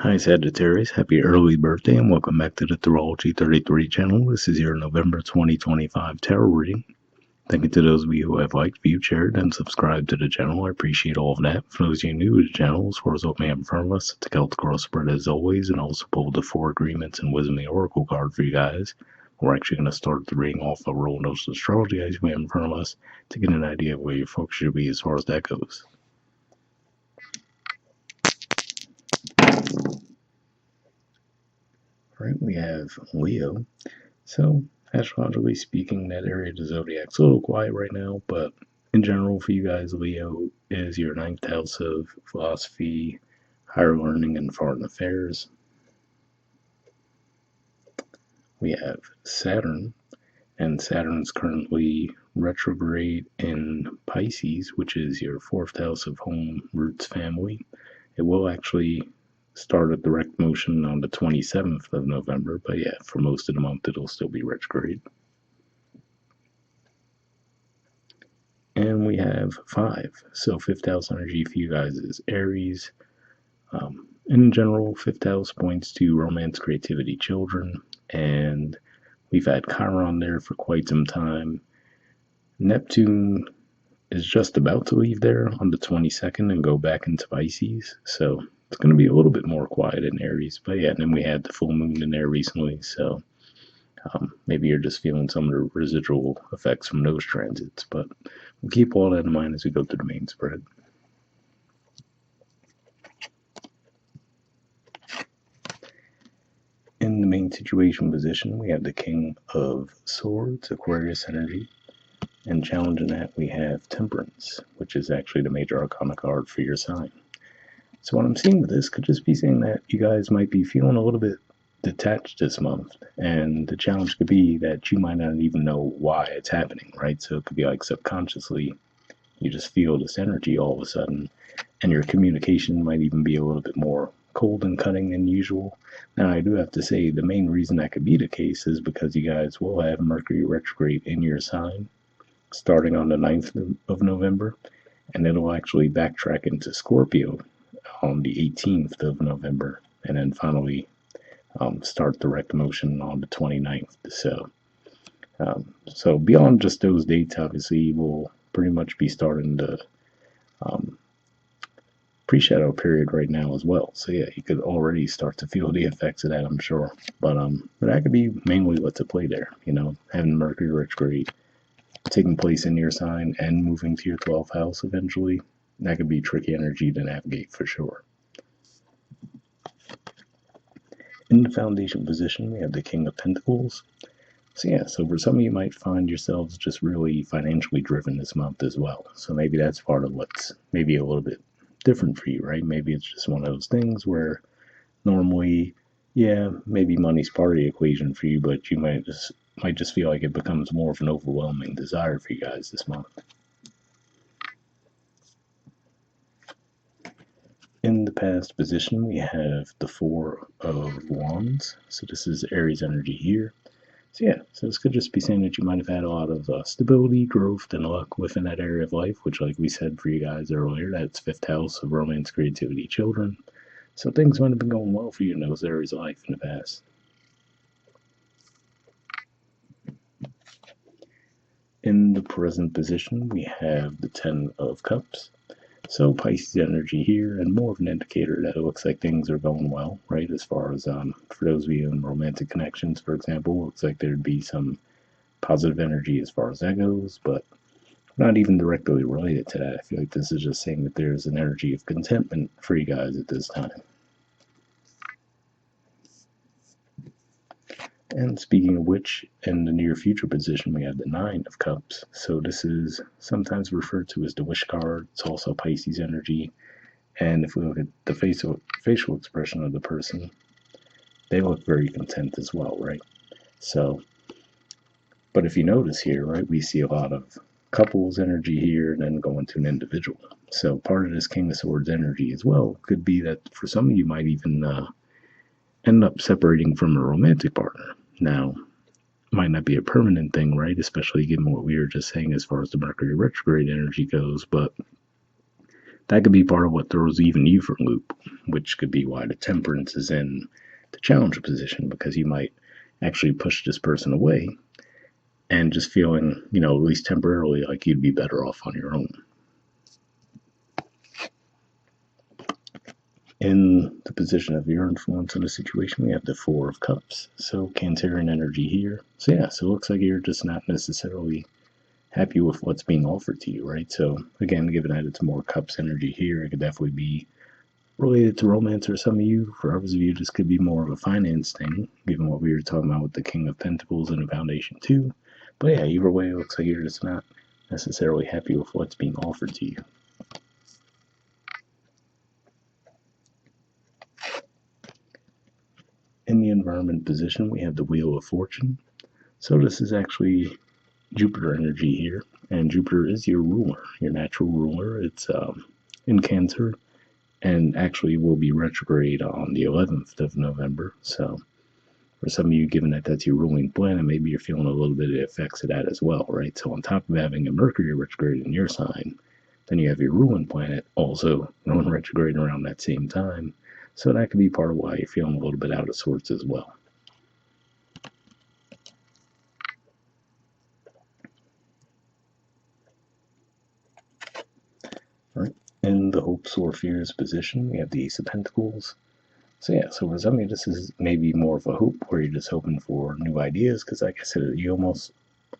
Hi Sagittarius, happy early birthday and welcome back to the Astrology 33 channel. This is your November 2025 tarot reading. Thank you to those of you who have liked, viewed, shared, and subscribed to the channel. I appreciate all of that. For those of you new to the channel, as far as what may have in front of us, the Celtic Cross spread as always, and also pulled the 4 agreements and Wisdom of the Oracle card for you guys. We're actually going to start the reading off of Rolling Dose Astrology as we have in front of us to get an idea of where your focus should be as far as that goes. Alright, we have Leo. So, astrologically speaking, that area of the zodiac's a little quiet right now, but in general, for you guys, Leo is your 9th house of philosophy, higher learning, and foreign affairs. We have Saturn, and Saturn's currently retrograde in Pisces, which is your 4th house of home, roots, family. It will actually start a direct motion on the 27th of November, but yeah, for most of the month it'll still be retrograde. And we have 5. So 5th house energy for you guys is Aries. In general, 5th house points to romance, creativity, children, and we've had Chiron there for quite some time. Neptune is just about to leave there on the 22nd and go back into Pisces, so it's going to be a little bit more quiet in Aries. But yeah, and then we had the full moon in there recently, so maybe you're just feeling some of the residual effects from those transits, but we'll keep all that in mind as we go through the main spread. In the main situation position, we have the King of Swords, Aquarius energy, and challenging that we have Temperance, which is actually the major arcana card for your sign. So what I'm seeing with this could just be saying that you guys might be feeling a little bit detached this month, and the challenge could be that you might not even know why it's happening, right? So it could be like subconsciously you just feel this energy all of a sudden, and your communication might even be a little bit more cold and cutting than usual. Now, I do have to say the main reason that could be the case is because you guys will have Mercury retrograde in your sign starting on the 9th of November, and it'll actually backtrack into Scorpio on the 18th of November, and then finally start direct motion on the 29th. So beyond just those dates, obviously, we'll pretty much be starting the pre-shadow period right now as well. So yeah, you could already start to feel the effects of that, I'm sure. But that could be mainly what's at play there. You know, having Mercury retrograde taking place in your sign and moving to your 12th house eventually, that could be tricky energy to navigate for sure. In the foundation position, we have the King of Pentacles. So yeah, so for some of you might find yourselves just really financially driven this month as well. So maybe that's part of what's maybe a little bit different for you, right? Maybe it's just one of those things where normally, yeah, maybe money's part of the equation for you, but you might just feel like it becomes more of an overwhelming desire for you guys this month. In the past position, we have the 4 of Wands. So this is Aries energy here. So yeah, so this could just be saying that you might have had a lot of stability, growth, and luck within that area of life, which, like we said for you guys earlier, that's 5th house of romance, creativity, children. So things might have been going well for you in those areas of life in the past. In the present position, we have the 10 of Cups. So Pisces energy here, and more of an indicator that it looks like things are going well, right? As far as, for those of you in romantic connections, for example, looks like there'd be some positive energy as far as that goes, but not even directly related to that. I feel like this is just saying that there's an energy of contentment for you guys at this time. And speaking of which, in the near future position, we have the 9 of Cups. So this is sometimes referred to as the wish card. It's also Pisces energy. And if we look at the facial expression of the person, they look very content as well, right? So, but if you notice here, right, we see a lot of couples energy here and then going to an individual. So part of this King of Swords energy as well could be that for some of you might even end up separating from a romantic partner. Now, might not be a permanent thing, right? Especially given what we were just saying as far as the Mercury retrograde energy goes, but that could be part of what throws even you for a loop, which could be why the temperance is in the challenge position, because you might actually push this person away and just feeling, at least temporarily, like you'd be better off on your own. In the position of your influence in the situation, we have the Four of Cups. So Cancerian energy here. So yeah, so it looks like you're just not necessarily happy with what's being offered to you, right? So again, given that it's more Cups energy here, it could definitely be related to romance, or some of you, for others of you, this could be more of a finance thing, given what we were talking about with the King of Pentacles and the Foundation too. But yeah, either way, it looks like you're just not necessarily happy with what's being offered to you. In the environment position, we have the Wheel of Fortune. So this is actually Jupiter energy here, and Jupiter is your ruler, your natural ruler. It's in Cancer, and actually will be retrograde on the 11th of November. So for some of you, given that that's your ruling planet, maybe you're feeling a little bit of the effects of that as well, right? So on top of having a Mercury retrograde in your sign, then you have your ruling planet also going retrograde around that same time. So that could be part of why you're feeling a little bit out of sorts as well. All right. In the hopes or fears position, we have the Ace of Pentacles. So yeah, so for some of you, this is maybe more of a hope where you're just hoping for new ideas, because like I said, you almost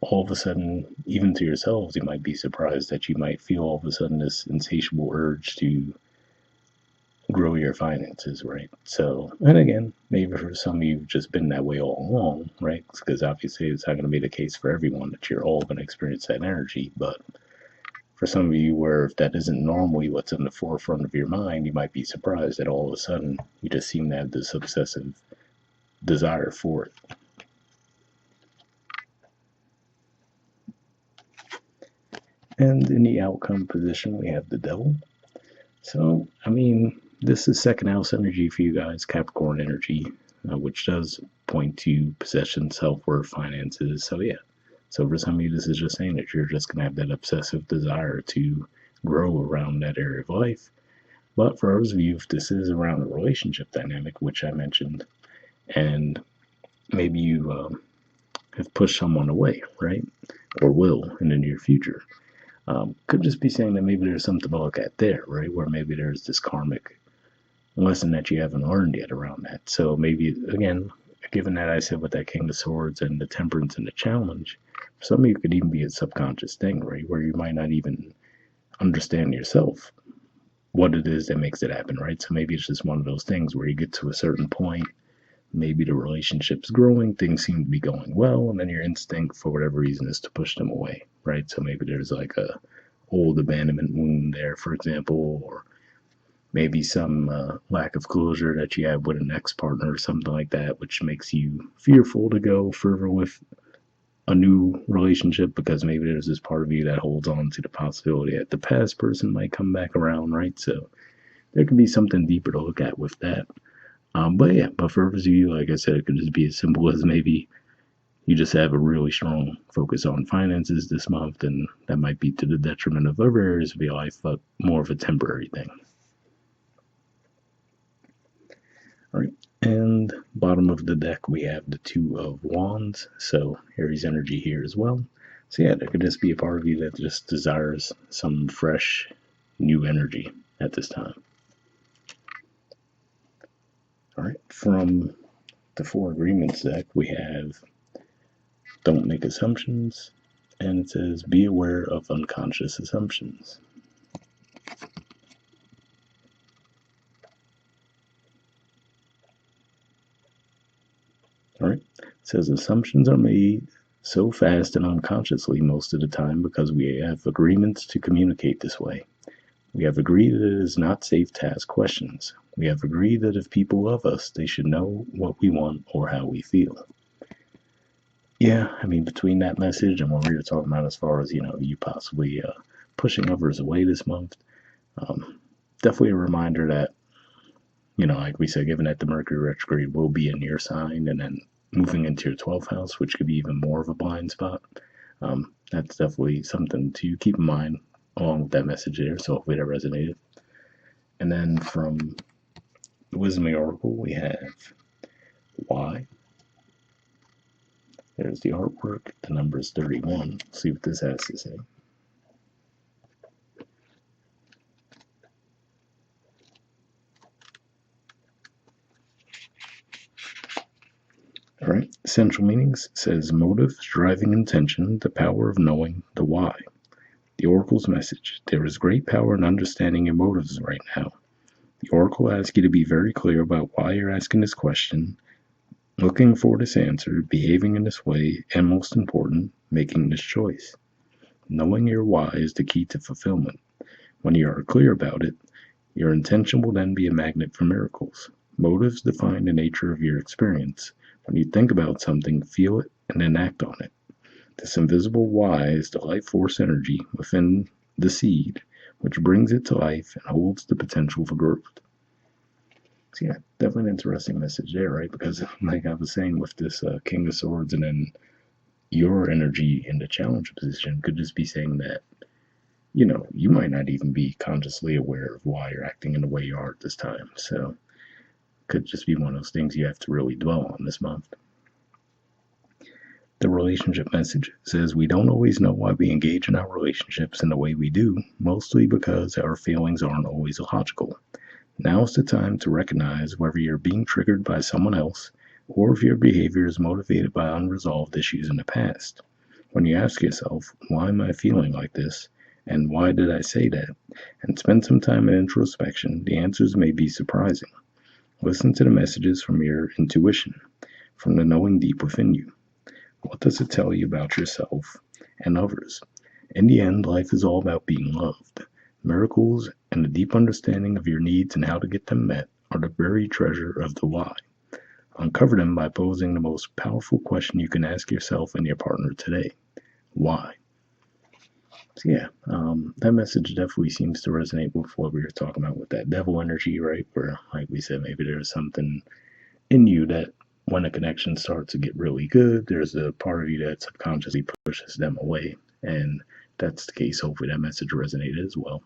all of a sudden, even to yourselves, you might be surprised that you might feel all of a sudden this insatiable urge to grow your finances, right? So, and again, maybe for some of you, you've just been that way all along, right? Because obviously it's not going to be the case for everyone that you're all going to experience that energy, but for some of you, where if that isn't normally what's in the forefront of your mind, you might be surprised that all of a sudden you just seem to have this obsessive desire for it. And in the outcome position, we have the Devil. So, I mean, this is second house energy for you guys, Capricorn energy, which does point to possession, self-worth, finances. So, yeah. So, for some of you, this is just saying that you're just going to have that obsessive desire to grow around that area of life. But for others of you, if this is around a relationship dynamic, which I mentioned, and maybe you have pushed someone away, right? Or will in the near future. Could just be saying that maybe there's something to look at there, right? Where maybe there's this karmic lesson that you haven't learned yet around that. So maybe, again, given that I said with that King of Swords and the Temperance and the Challenge, some of you could even be a subconscious thing, right? Where you might not even understand yourself what it is that makes it happen, right? So maybe it's just one of those things where you get to a certain point, maybe the relationship's growing, things seem to be going well, and then your instinct, for whatever reason, is to push them away, right? So maybe there's like a old abandonment wound there, for example, or maybe some lack of closure that you have with an ex-partner or something like that, which makes you fearful to go further with a new relationship, because maybe there's this part of you that holds on to the possibility that the past person might come back around, right? So there could be something deeper to look at with that. But yeah, but for others of you, like I said, it could just be as simple as maybe you just have a really strong focus on finances this month, and that might be to the detriment of other areas of your life, but more of a temporary thing. All right, and bottom of the deck, we have the Two of Wands, so Aries energy here as well. So yeah, there could just be a part of you that just desires some fresh, new energy at this time. All right, from the Four Agreements deck, we have Don't Make Assumptions, and it says be aware of unconscious assumptions. All right, it says assumptions are made so fast and unconsciously most of the time because we have agreements to communicate this way. We have agreed that it is not safe to ask questions. We have agreed that if people love us, they should know what we want or how we feel. Yeah, I mean, between that message and what we were talking about as far as, you possibly pushing others away this month, definitely a reminder that, like we said, given that the Mercury retrograde will be in your sign and then moving into your 12th house, which could be even more of a blind spot, that's definitely something to keep in mind along with that message there. So hopefully that resonated. And then from the Wisdom Oracle, we have why. There's the artwork. The number is 31. Let's see what this has to say. All right. Essential meanings says motive, driving intention, the power of knowing the why. The Oracle's message: there is great power in understanding your motives right now. The Oracle asks you to be very clear about why you're asking this question, looking for this answer, behaving in this way, and most important, making this choice. Knowing your why is the key to fulfillment. When you are clear about it, your intention will then be a magnet for miracles. Motives define the nature of your experience. When you think about something, feel it, and then act on it. This invisible why is the life force energy within the seed, which brings it to life and holds the potential for growth. So yeah, definitely an interesting message there, right? Because like I was saying with this King of Swords, and then your energy in the challenge position could just be saying that, you know, you might not even be consciously aware of why you're acting in the way you are at this time. So could just be one of those things you have to really dwell on this month. The relationship message says we don't always know why we engage in our relationships in the way we do, mostly because our feelings aren't always logical. Now is the time to recognize whether you're being triggered by someone else or if your behavior is motivated by unresolved issues in the past. When you ask yourself, why am I feeling like this? And why did I say that? And spend some time in introspection, the answers may be surprising. Listen to the messages from your intuition, from the knowing deep within you. What does it tell you about yourself and others? In the end, life is all about being loved. Miracles and a deep understanding of your needs and how to get them met are the very treasure of the why. Uncover them by posing the most powerful question you can ask yourself and your partner today. Why? So yeah, that message definitely seems to resonate with what we were talking about with that devil energy, right? Where, like we said, maybe there's something in you that when a connection starts to get really good, there's a part of you that subconsciously pushes them away. And that's the case. Hopefully that message resonated as well.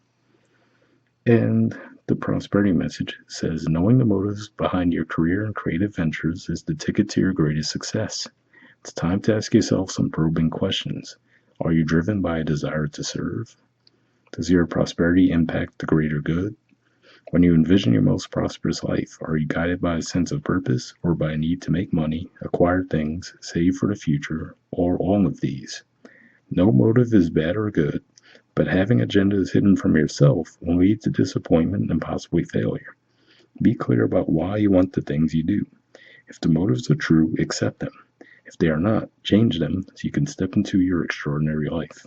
And the prosperity message says knowing the motives behind your career and creative ventures is the ticket to your greatest success. It's time to ask yourself some probing questions. Are you driven by a desire to serve? Does your prosperity impact the greater good? When you envision your most prosperous life, are you guided by a sense of purpose or by a need to make money, acquire things, save for the future, or all of these? No motive is bad or good, but having agendas hidden from yourself will lead to disappointment and possibly failure. Be clear about why you want the things you do. If the motives are true, accept them. If they are not, change them so you can step into your extraordinary life.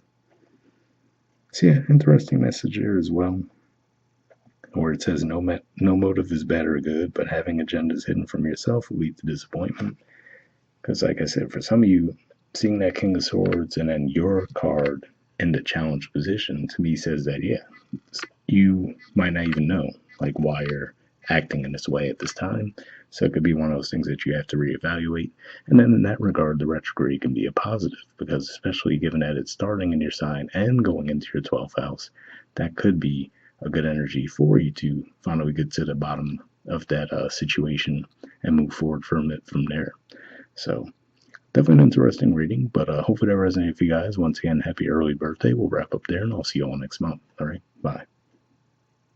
So yeah, interesting message here as well, where it says no motive is bad or good, but having agendas hidden from yourself will lead to disappointment. Because like I said, for some of you, seeing that King of Swords and then your card in the challenge position, to me says that, yeah, you might not even know like why you're acting in this way at this time. So it could be one of those things that you have to reevaluate. And then in that regard, the retrograde can be a positive, because especially given that it's starting in your sign and going into your 12th house, that could be a good energy for you to finally get to the bottom of that situation and move forward from it from there. So definitely an interesting reading, but hopefully that resonated for you guys. Once again, happy early birthday. We'll wrap up there, and I'll see you all next month. All right, bye.